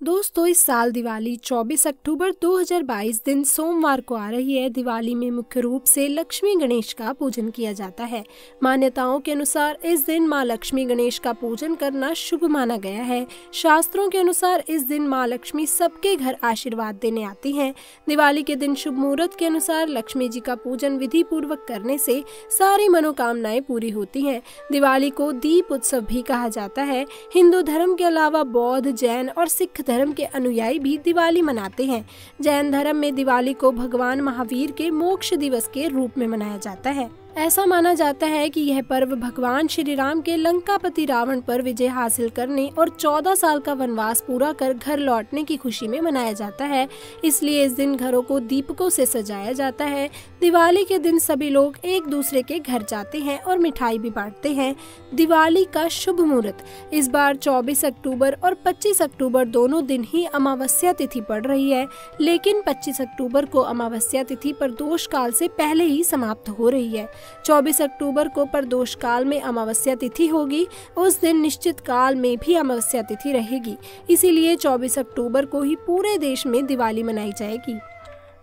दोस्तों इस साल दिवाली 24 अक्टूबर 2022 दिन सोमवार को आ रही है। दिवाली में मुख्य रूप से लक्ष्मी गणेश का पूजन किया जाता है। मान्यताओं के अनुसार इस दिन माँ लक्ष्मी गणेश का पूजन करना शुभ माना गया है। शास्त्रों के अनुसार इस दिन माँ लक्ष्मी सबके घर आशीर्वाद देने आती हैं। दिवाली के दिन शुभ मुहूर्त के अनुसार लक्ष्मी जी का पूजन विधि पूर्वक करने से सारी मनोकामनाएं पूरी होती हैं। दिवाली को दीप उत्सव भी कहा जाता है। हिंदू धर्म के अलावा बौद्ध, जैन और सिख धर्म के अनुयायी भी दिवाली मनाते हैं। जैन धर्म में दिवाली को भगवान महावीर के मोक्ष दिवस के रूप में मनाया जाता है। ऐसा माना जाता है कि यह पर्व भगवान श्री राम के लंकापति रावण पर विजय हासिल करने और 14 साल का वनवास पूरा कर घर लौटने की खुशी में मनाया जाता है। इसलिए इस दिन घरों को दीपकों से सजाया जाता है। दिवाली के दिन सभी लोग एक दूसरे के घर जाते हैं और मिठाई भी बांटते हैं। दिवाली का शुभ मुहूर्त इस बार 24 अक्टूबर और 25 अक्टूबर दोनों दिन ही अमावस्या तिथि पड़ रही है, लेकिन 25 अक्टूबर को अमावस्या तिथि प्रदोष काल से पहले ही समाप्त हो रही है। 24 अक्टूबर को प्रदोष काल में अमावस्या तिथि होगी। उस दिन निश्चित काल में भी अमावस्या तिथि रहेगी। इसीलिए 24 अक्टूबर को ही पूरे देश में दिवाली मनाई जाएगी।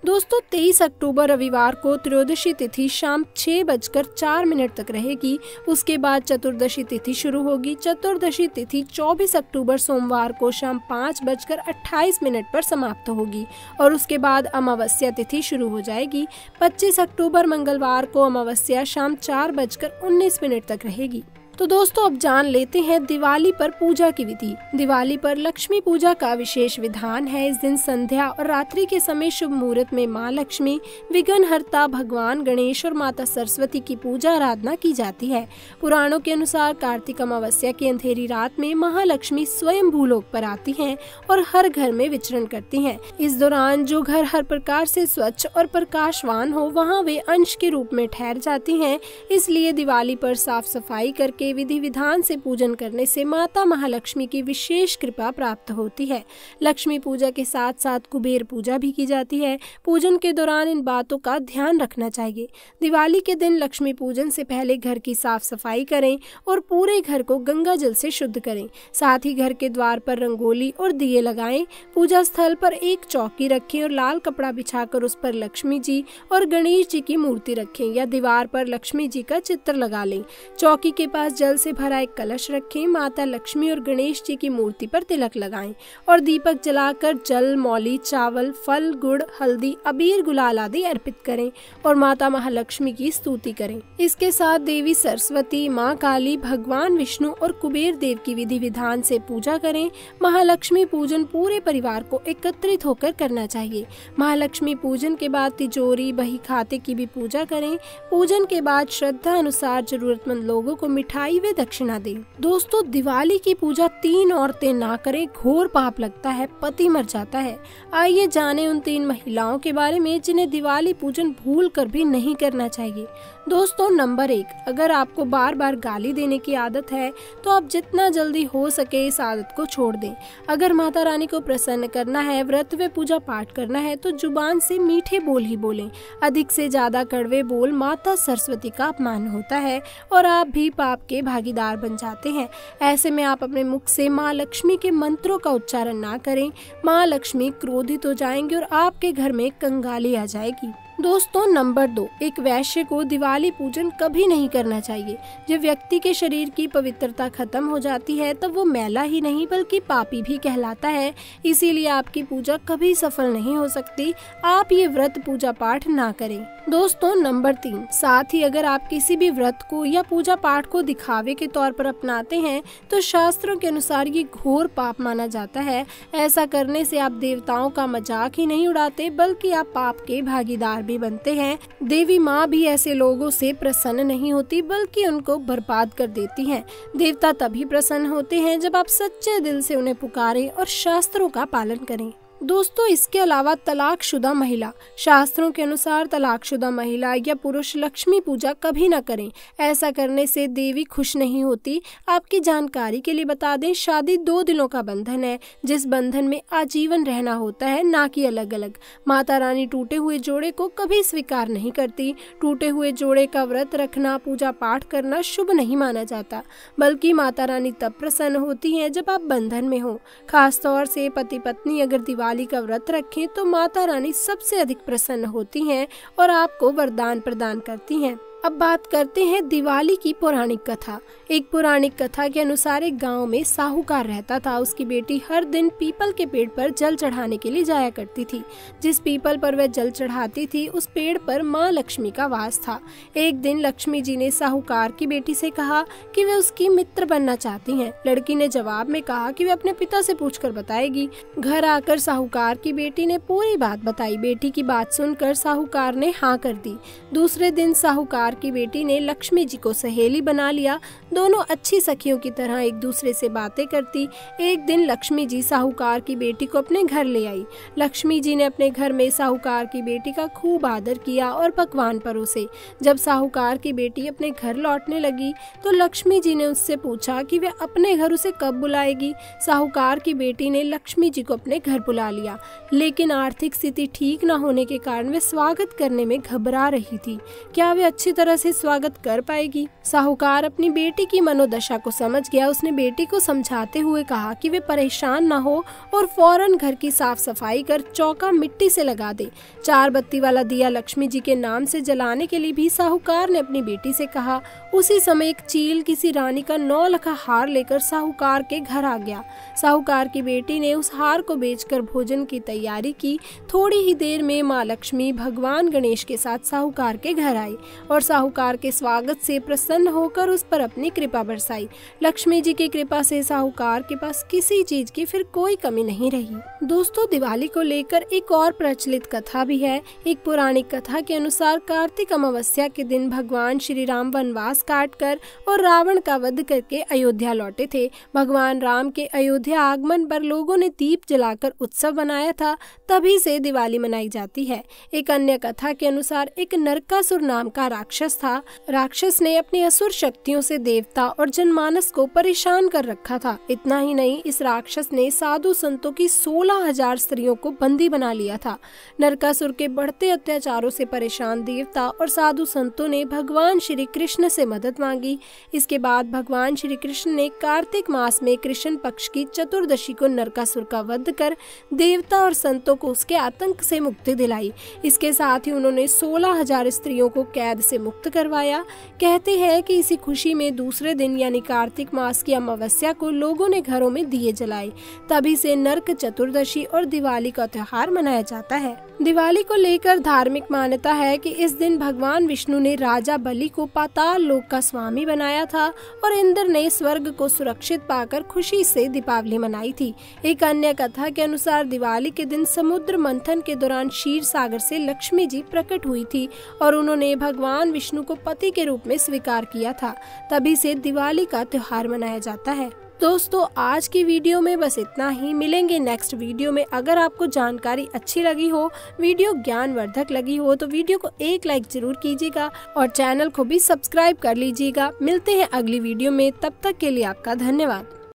दोस्तों 23 अक्टूबर रविवार को त्रयोदशी तिथि शाम 6:04 तक रहेगी। उसके बाद चतुर्दशी तिथि शुरू होगी। चतुर्दशी तिथि 24 अक्टूबर सोमवार को शाम 5:28 पर समाप्त होगी और उसके बाद अमावस्या तिथि शुरू हो जाएगी। 25 अक्टूबर मंगलवार को अमावस्या शाम 4:19 तक रहेगी। तो दोस्तों अब जान लेते हैं दिवाली पर पूजा की विधि। दिवाली पर लक्ष्मी पूजा का विशेष विधान है। इस दिन संध्या और रात्रि के समय शुभ मुहूर्त में माँ लक्ष्मी, विघ्नहर्ता भगवान गणेश और माता सरस्वती की पूजा आराधना की जाती है। पुराणों के अनुसार कार्तिक अमावस्या की अंधेरी रात में महालक्ष्मी स्वयं भूलोक पर आती हैं और हर घर में विचरण करती हैं। इस दौरान जो घर हर प्रकार से स्वच्छ और प्रकाशवान हो, वहाँ वे अंश के रूप में ठहर जाती हैं। इसलिए दिवाली पर साफ सफाई करके विधि विधान से पूजन करने से माता महालक्ष्मी की विशेष कृपा प्राप्त होती है। लक्ष्मी पूजा के साथ साथ कुबेर पूजा भी की जाती है। पूजन के दौरान इन बातों का ध्यान रखना चाहिए। दिवाली के दिन लक्ष्मी पूजन से पहले घर की साफ सफाई करें और पूरे घर को गंगा जल से शुद्ध करें। साथ ही घर के द्वार पर रंगोली और दिए लगाएं। पूजा स्थल पर एक चौकी रखें और लाल कपड़ा बिछाकर उस पर लक्ष्मी जी और गणेश जी की मूर्ति रखें या दीवार पर लक्ष्मी जी का चित्र लगा लें। चौकी के पास जल से भरा एक कलश रखें। माता लक्ष्मी और गणेश जी की मूर्ति पर तिलक लगाएं और दीपक जलाकर जल, मौली, चावल, फल, गुड़, हल्दी, अबीर, गुलाल आदि अर्पित करें और माता महालक्ष्मी की स्तुति करें। इसके साथ देवी सरस्वती, माँ काली, भगवान विष्णु और कुबेर देव की विधि विधान से पूजा करें। महालक्ष्मी पूजन पूरे परिवार को एकत्रित होकर करना चाहिए। महालक्ष्मी पूजन के बाद तिजोरी, बही खाते की भी पूजा करें। पूजन के बाद श्रद्धा अनुसार जरूरतमंद लोगों को मिठाई व दक्षिणा दें। दोस्तों दिवाली की पूजा 3 औरतें ना करें, घोर पाप लगता है, पति मर जाता है। आइए जाने उन 3 महिलाओं के बारे में जिन्हें दिवाली पूजन भूल कर भी नहीं करना चाहिए। दोस्तों नंबर 1, अगर आपको बार बार गाली देने की आदत है तो आप जितना जल्दी हो सके इस आदत को छोड़ दें। अगर माता रानी को प्रसन्न करना है, व्रत व पूजा पाठ करना है तो जुबान से मीठे बोल ही बोलें। अधिक से ज्यादा कड़वे बोल माता सरस्वती का अपमान होता है और आप भी पाप के भागीदार बन जाते हैं। ऐसे में आप अपने मुख से माँ लक्ष्मी के मंत्रों का उच्चारण ना करें। माँ लक्ष्मी क्रोधित हो जाएंगी और आपके घर में कंगाली आ जाएगी। दोस्तों नंबर 2, एक वैश्य को दिवाली पूजन कभी नहीं करना चाहिए। जब व्यक्ति के शरीर की पवित्रता खत्म हो जाती है तब वो मैला ही नहीं बल्कि पापी भी कहलाता है। इसीलिए आपकी पूजा कभी सफल नहीं हो सकती। आप ये व्रत पूजा पाठ ना करें। दोस्तों नंबर 3, साथ ही अगर आप किसी भी व्रत को या पूजा पाठ को दिखावे के तौर पर अपनाते हैं तो शास्त्रों के अनुसार ये घोर पाप माना जाता है। ऐसा करने से आप देवताओं का मजाक ही नहीं उड़ाते बल्कि आप पाप के भागीदार भी बनते हैं। देवी माँ भी ऐसे लोगों से प्रसन्न नहीं होती बल्कि उनको बर्बाद कर देती हैं। देवता तभी प्रसन्न होते हैं जब आप सच्चे दिल से उन्हें पुकारें और शास्त्रों का पालन करें। दोस्तों, इसके अलावा तलाकशुदा महिला, शास्त्रों के अनुसार तलाकशुदा महिला या पुरुष लक्ष्मी पूजा कभी न करें। ऐसा करने से देवी खुश नहीं होती। आपकी जानकारी के लिए बता दें, शादी 2 दिनों का बंधन है, जिस बंधन में आजीवन रहना होता है, ना कि अलग अलग। माता रानी टूटे हुए जोड़े को कभी स्वीकार नहीं करती। टूटे हुए जोड़े का व्रत रखना, पूजा पाठ करना शुभ नहीं माना जाता, बल्कि माता रानी तब प्रसन्न होती हैं जब आप बंधन में हो। खासतौर से पति पत्नी अगर दिवाली का व्रत रखें तो माता रानी सबसे अधिक प्रसन्न होती हैं और आपको वरदान प्रदान करती हैं। अब बात करते हैं दिवाली की पौराणिक कथा। एक पौराणिक कथा के अनुसार एक गांव में साहूकार रहता था। उसकी बेटी हर दिन पीपल के पेड़ पर जल चढ़ाने के लिए जाया करती थी। जिस पीपल पर वह जल चढ़ाती थी, उस पेड़ पर माँ लक्ष्मी का वास था। एक दिन लक्ष्मी जी ने साहूकार की बेटी से कहा कि वे उसकी मित्र बनना चाहती हैं। लड़की ने जवाब में कहा कि वे अपने पिता से पूछकर बताएगी। घर आकर साहूकार की बेटी ने पूरी बात बताई। बेटी की बात सुनकर साहूकार ने हाँ कर दी। दूसरे दिन साहूकार की बेटी ने लक्ष्मी जी को सहेली बना लिया। दोनों अच्छी सखियों की तरह एक दूसरे से बातें करती। एक दिन लक्ष्मी जी साहूकार की बेटी को अपने घर ले आई। लक्ष्मी जी ने अपने घर में साहूकार की बेटी का खूब आदर किया और पकवान परोसे। जब साहूकार की बेटी अपने घर लौटने लगी तो लक्ष्मी जी ने उससे पूछा कि वे अपने घर उसे कब बुलाएगी। साहूकार की बेटी ने लक्ष्मी जी को अपने घर बुला लिया, लेकिन आर्थिक स्थिति ठीक न होने के कारण वे स्वागत करने में घबरा रही थी। क्या वे अच्छी तरह से स्वागत कर पाएगी? साहूकार अपनी बेटी की मनोदशा को समझ गया। उसने बेटी को समझाते हुए कहा कि वे परेशान न हो और फौरन घर की साफ सफाई कर चौका मिट्टी से लगा दे। 4 बत्ती वाला दिया लक्ष्मी जी के नाम से जलाने के लिए भी साहूकार ने अपनी बेटी से कहा। उसी समय एक चील किसी रानी का 9 लखा हार लेकर साहूकार के घर आ गया। साहूकार की बेटी ने उस हार को बेचकर भोजन की तैयारी की। थोड़ी ही देर में माँ लक्ष्मी भगवान गणेश के साथ साहूकार के घर आई और साहूकार के स्वागत से प्रसन्न होकर उस पर अपनी कृपा बरसाई। लक्ष्मी जी की कृपा से साहूकार के पास किसी चीज की फिर कोई कमी नहीं रही। दोस्तों, दिवाली को लेकर एक और प्रचलित कथा भी है। एक पौराणिक कथा के अनुसार कार्तिक अमावस्या के दिन भगवान श्री राम वनवास काटकर और रावण का वध करके अयोध्या लौटे थे। भगवान राम के अयोध्या आगमन पर लोगों ने दीप जलाकर उत्सव मनाया था। तभी से दिवाली मनाई जाती है। एक अन्य कथा के अनुसार एक नरकासुर नाम का राक्षस था। राक्षस ने अपनी असुर शक्तियों से देवता और जनमानस को परेशान कर रखा था। इतना ही नहीं, इस राक्षस ने साधु संतों की 16,000 स्त्रियों को बंदी बना लिया था। नरकासुर के बढ़ते अत्याचारों से परेशान देवता और साधु संतों ने भगवान श्री कृष्ण से मदद मांगी। इसके बाद भगवान श्री कृष्ण ने कार्तिक मास में कृष्ण पक्ष की चतुर्दशी को नरकासुर का वध कर देवता और संतों को उसके आतंक से मुक्ति दिलाई। इसके साथ ही उन्होंने 16,000 स्त्रियों को कैद से मुक्त करवाया। कहते हैं कि इसी खुशी में दूसरे दिन यानी कार्तिक मास की अमावस्या को लोगों ने घरों में दिए जलाए। तभी से नरक चतुर्दशी और दिवाली का त्योहार मनाया जाता है। दिवाली को लेकर धार्मिक मान्यता है कि इस दिन भगवान विष्णु ने राजा बलि को पाताल लोक का स्वामी बनाया था और इंद्र ने स्वर्ग को सुरक्षित पाकर खुशी से दीपावली मनाई थी। एक अन्य कथा के अनुसार दिवाली के दिन समुद्र मंथन के दौरान क्षीर सागर से लक्ष्मी जी प्रकट हुई थी और उन्होंने भगवान विष्णु को पति के रूप में स्वीकार किया था। तभी से दिवाली का त्योहार मनाया जाता है। दोस्तों, आज की वीडियो में बस इतना ही। मिलेंगे नेक्स्ट वीडियो में। अगर आपको जानकारी अच्छी लगी हो, वीडियो ज्ञानवर्धक लगी हो, तो वीडियो को एक लाइक जरूर कीजिएगा और चैनल को भी सब्सक्राइब कर लीजिएगा। मिलते हैं अगली वीडियो में, तब तक के लिए आपका धन्यवाद।